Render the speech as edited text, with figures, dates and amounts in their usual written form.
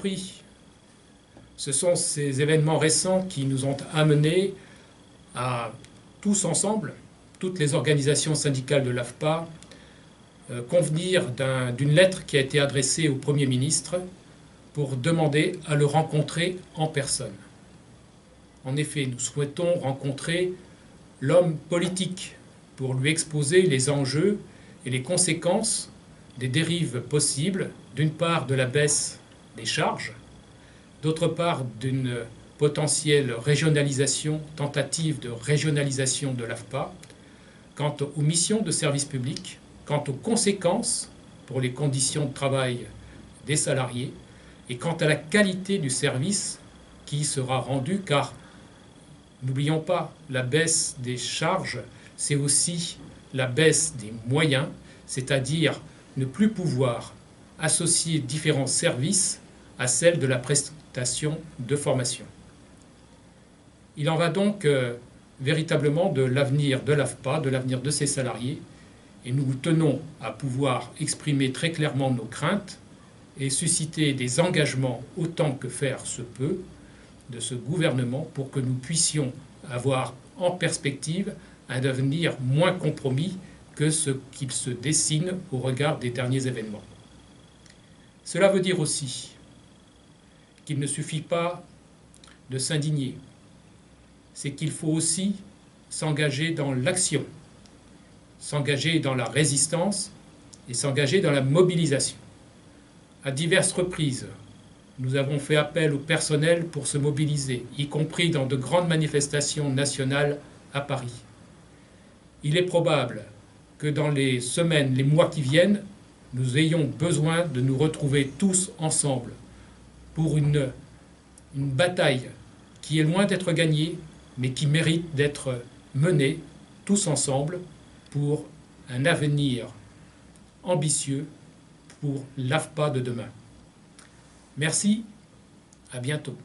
compris, ce sont ces événements récents qui nous ont amenés à tous ensemble, toutes les organisations syndicales de l'AFPA, convenir d'une lettre qui a été adressée au Premier ministre pour demander à le rencontrer en personne. En effet, nous souhaitons rencontrer l'homme politique pour lui exposer les enjeux et les conséquences des dérives possibles, d'une part de la baisse des charges, d'autre part d'une potentielle régionalisation, tentative de régionalisation de l'AFPA, quant aux missions de service public, quant aux conséquences pour les conditions de travail des salariés et quant à la qualité du service qui sera rendu, car n'oublions pas, la baisse des charges, c'est aussi la baisse des moyens, c'est-à-dire ne plus pouvoir associer différents services à celle de la prestation de formation. Il en va donc véritablement de l'avenir de l'AFPA, de l'avenir de ses salariés, et nous tenons à pouvoir exprimer très clairement nos craintes et susciter des engagements autant que faire se peut de ce gouvernement pour que nous puissions avoir en perspective un avenir moins compromis que ce qu'il se dessine au regard des derniers événements. Cela veut dire aussi qu'il ne suffit pas de s'indigner, c'est qu'il faut aussi s'engager dans l'action, s'engager dans la résistance et s'engager dans la mobilisation. À diverses reprises, nous avons fait appel au personnel pour se mobiliser, y compris dans de grandes manifestations nationales à Paris. Il est probable que dans les semaines, les mois qui viennent, nous ayons besoin de nous retrouver tous ensemble pour une bataille qui est loin d'être gagnée, mais qui mérite d'être menée tous ensemble pour un avenir ambitieux pour l'AFPA de demain. Merci, à bientôt.